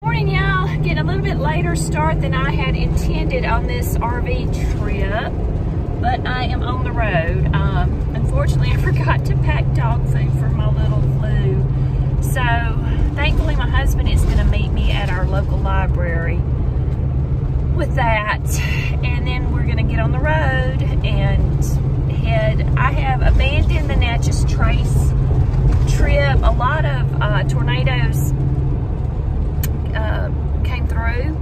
Morning, y'all. Getting a little bit later start than I had intended on this RV trip, but I am on the road. Unfortunately, I forgot to pack dog food for my little Flu. So thankfully my husband is going to meet me at our local library with that, and then we're going to get on the road and head. I have abandoned the Natchez Trace trip. A lot of tornadoes came through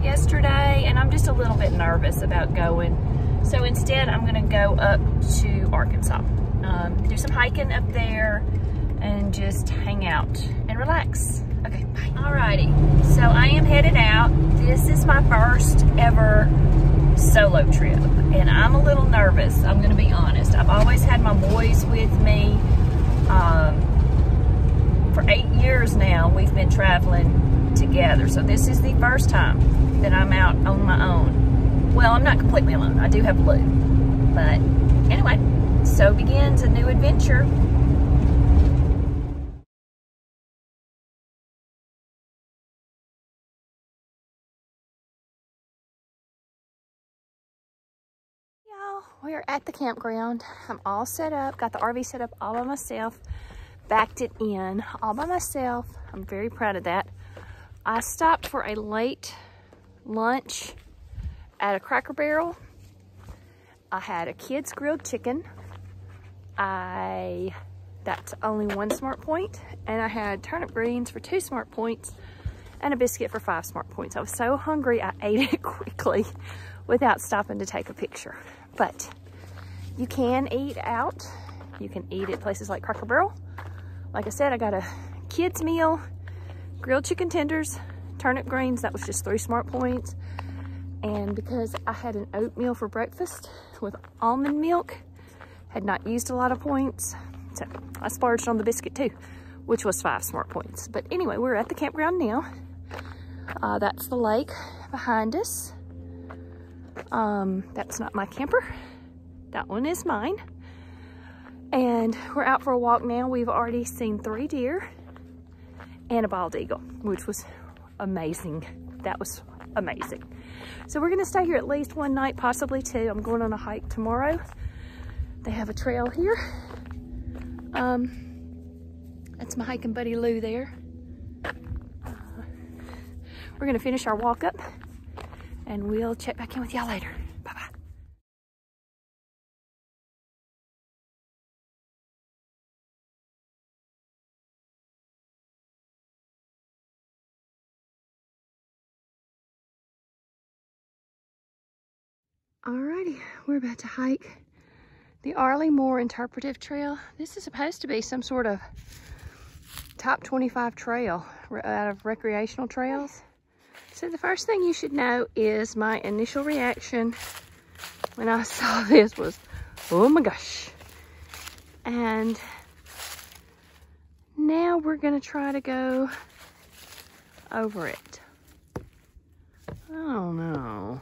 yesterday, and I'm just a little bit nervous about going. So instead, I'm going to go up to Arkansas, do some hiking up there, and just hang out and relax. Okay, bye. Alrighty, so I am headed out. This is my first ever solo trip, and I'm a little nervous, I'm going to be honest. I've always had my boys with me. For 8 years now, we've been traveling together. So this is the first time that I'm out on my own. Well, I'm not completely alone. I do have Blue. But anyway, so begins a new adventure. Y'all, we're at the campground. I'm all set up. Got the RV set up all by myself. Backed it in all by myself. I'm very proud of that. I stopped for a late lunch at a Cracker Barrel. I had a kid's grilled chicken. That's only 1 Smart Point, and I had turnip greens for 2 Smart Points and a biscuit for 5 Smart Points. I was so hungry, I ate it quickly without stopping to take a picture. But you can eat out. You can eat at places like Cracker Barrel. Like I said, I got a kid's meal, grilled chicken tenders, turnip greens, that was just 3 Smart Points. And because I had an oatmeal for breakfast with almond milk, had not used a lot of points, so I splurged on the biscuit too, which was 5 Smart Points. But anyway, we're at the campground now. That's the lake behind us. That's not my camper. That one is mine. And we're out for a walk now. We've already seen 3 deer and a bald eagle, which was amazing. That was amazing. So we're gonna stay here at least 1 night, possibly 2. I'm going on a hike tomorrow. They have a trail here. That's my hiking buddy Lou there. We're gonna finish our walk up and we'll check back in with y'all later. Bye-bye. Alrighty, we're about to hike the Arley Moore Interpretive Trail. This is supposed to be some sort of top 25 trail out of recreational trails. So the first thing you should know is my initial reaction when I saw this was, oh my gosh. And now we're gonna try to go over it. Oh no.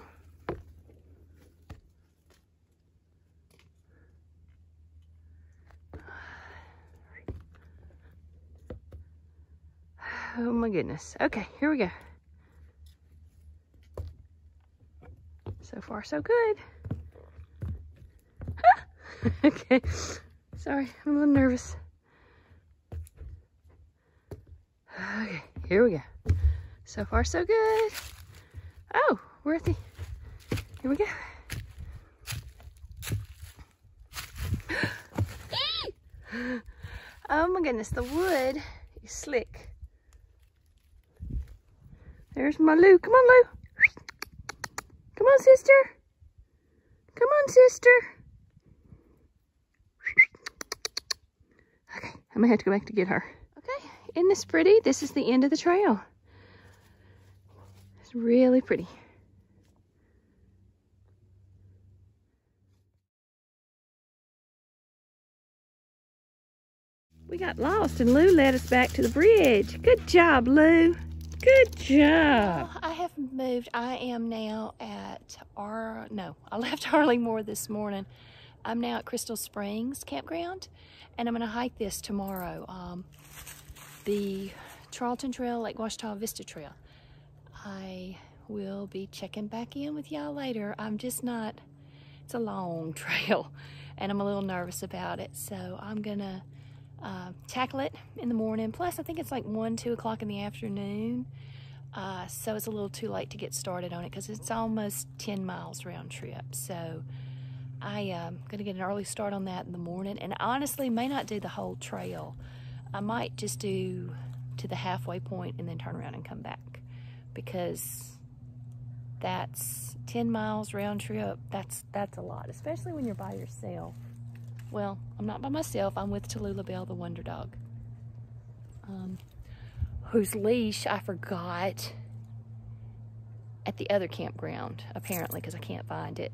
Oh my goodness. Okay, here we go. So far, so good. Okay, sorry, I'm a little nervous. Okay, here we go. So far, so good. Oh, we're at the, here we go. Oh my goodness, the wood is slick. There's my Lou. Come on, Lou. Come on, sister. Come on, sister. Okay, I'm gonna have to go back to get her. Okay, isn't this pretty? This is the end of the trail. It's really pretty. We got lost and Lou led us back to the bridge. Good job, Lou. Good job. Well, I have moved. I am now at I left Arley Moore this morning. I'm now at Crystal Springs Campground, and I'm gonna hike this tomorrow. The Charlton Trail, Lake Ouachita Vista Trail. I will be checking back in with y'all later. I'm just not, it's a long trail and I'm a little nervous about it. So I'm gonna tackle it in the morning. Plus I think it's like 1, 2 o'clock in the afternoon. So it's a little too late to get started on it because it's almost 10 miles round trip. So I am gonna get an early start on that in the morning, and honestly may not do the whole trail. I might just do to the halfway point and then turn around and come back, because that's 10 miles round trip. That's a lot, especially when you're by yourself. Well, I'm not by myself. I'm with Tallulah Belle, the Wonder Dog, whose leash I forgot at the other campground, apparently, because I can't find it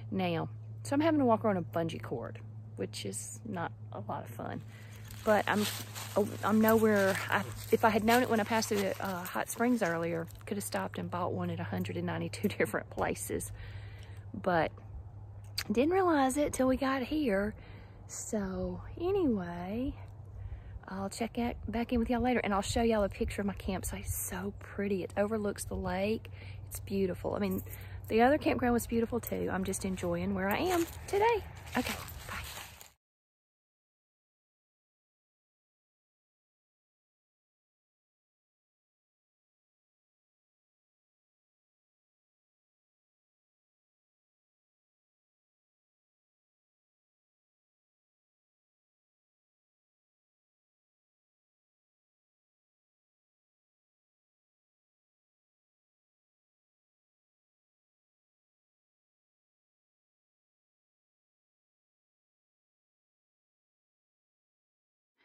now. So I'm having to walk her on a bungee cord, which is not a lot of fun. But I'm nowhere. If I had known it when I passed through the hot springs earlier, could have stopped and bought one at 192 different places. But didn't realize it till we got here. So anyway, I'll check back in with y'all later, and I'll show y'all a picture of my campsite. It's so pretty. It overlooks the lake. It's beautiful. I mean, the other campground was beautiful too. I'm just enjoying where I am today. Okay, bye.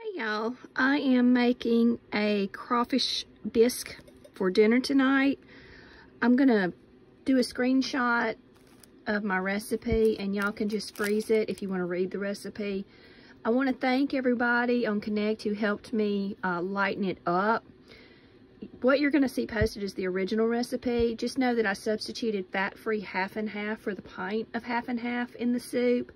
Hey y'all, I am making a crawfish bisque for dinner tonight. I'm gonna do a screenshot of my recipe and y'all can just freeze it if you want to read the recipe. I want to thank everybody on Connect who helped me lighten it up. What you're going to see posted is the original recipe. Just know that I substituted fat-free half and half for the pint of half and half in the soup.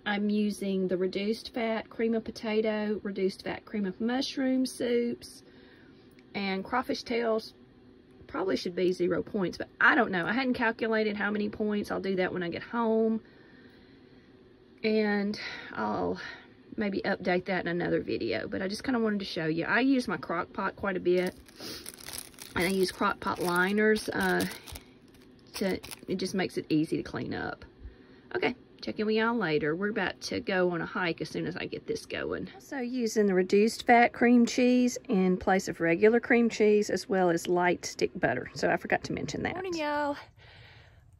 I'm using the reduced fat cream of potato, reduced fat cream of mushroom soups, and crawfish tails probably should be 0 points, but I don't know. I hadn't calculated how many points. I'll do that when I get home, and I'll maybe update that in another video, but I just kind of wanted to show you. I use my crock pot quite a bit, and I use crock pot liners. It just makes it easy to clean up. Okay. Check in with y'all later. We're about to go on a hike as soon as I get this going. Also using the reduced fat cream cheese in place of regular cream cheese, as well as light stick butter. So I forgot to mention that. Morning, y'all.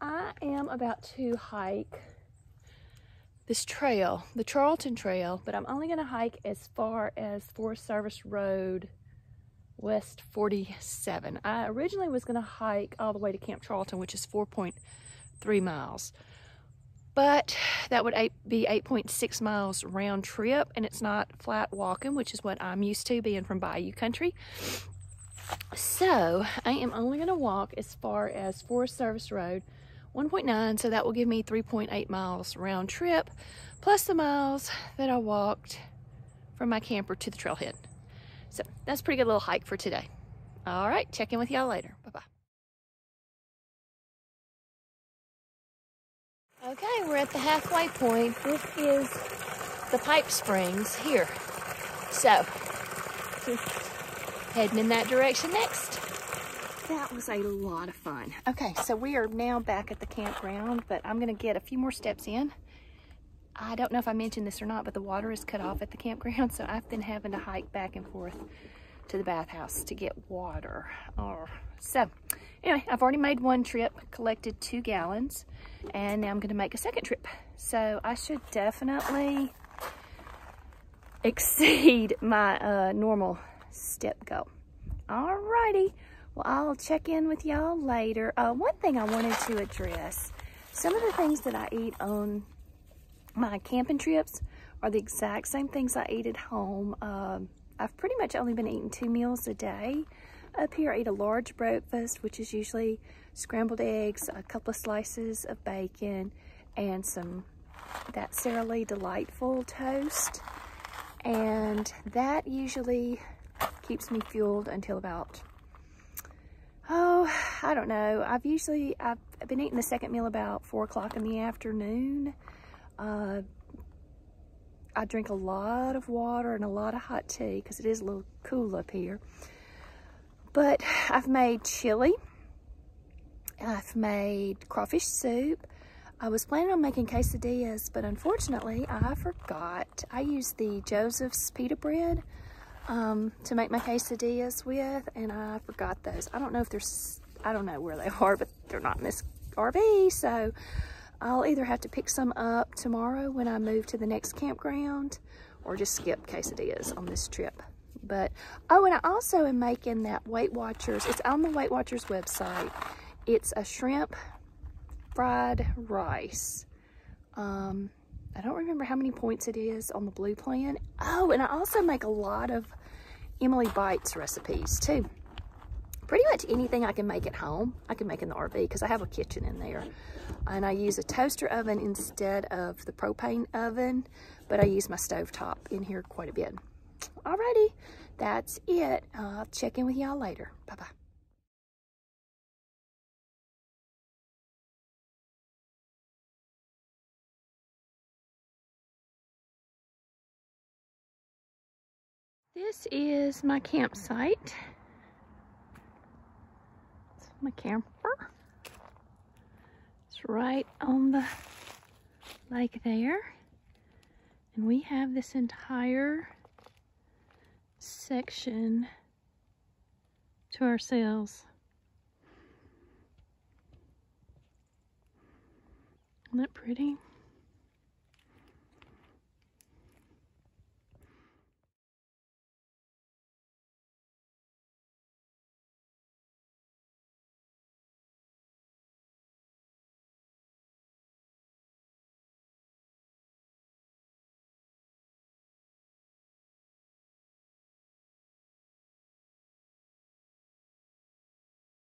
I am about to hike this trail, the Charlton Trail, but I'm only going to hike as far as Forest Service Road West 47. I originally was going to hike all the way to Camp Charlton, which is 4.3 miles. But that would be 8.6 miles round trip, and it's not flat walking, which is what I'm used to being from Bayou Country. So I am only going to walk as far as Forest Service Road 1.9, so that will give me 3.8 miles round trip, plus the miles that I walked from my camper to the trailhead. So that's a pretty good little hike for today. All right, check in with y'all later. Bye-bye. Okay, we're at the halfway point. This is the Pipe Springs here. So, just heading in that direction next. That was a lot of fun. Okay, so we are now back at the campground, but I'm gonna get a few more steps in. I don't know if I mentioned this or not, but the water is cut off at the campground, so I've been having to hike back and forth to the bathhouse to get water. So, anyway, I've already made one trip, collected 2 gallons, and now I'm going to make a second trip. So I should definitely exceed my normal step goal. Alrighty, well, I'll check in with y'all later. One thing I wanted to address, some of the things that I eat on my camping trips are the exact same things I eat at home. I've pretty much only been eating 2 meals a day. Up here, I eat a large breakfast, which is usually scrambled eggs, a couple of slices of bacon, and that Sara Lee Delightful toast. And that usually keeps me fueled until about, I don't know. I've been eating the second meal about 4 o'clock in the afternoon. I drink a lot of water and a lot of hot tea because it is a little cool up here. But I've made chili. I've made crawfish soup. I was planning on making quesadillas, but unfortunately I forgot. I used the Joseph's pita bread to make my quesadillas with, and I forgot those. I don't know where they are, but they're not in this RV, so I'll either have to pick some up tomorrow when I move to the next campground, or just skip quesadillas on this trip. But, oh, and I also am making that Weight Watchers. It's on the Weight Watchers website. It's a shrimp fried rice. I don't remember how many points it is on the blue plan. Oh, and I also make a lot of Emily Bites recipes too. Pretty much anything I can make at home, I can make in the RV because I have a kitchen in there. And I use a toaster oven instead of the propane oven, but I use my stovetop in here quite a bit. Alrighty, that's it. I'll check in with y'all later. Bye-bye. This is my campsite. It's my camper. It's right on the lake there. And we have this entire section to ourselves. Isn't that pretty?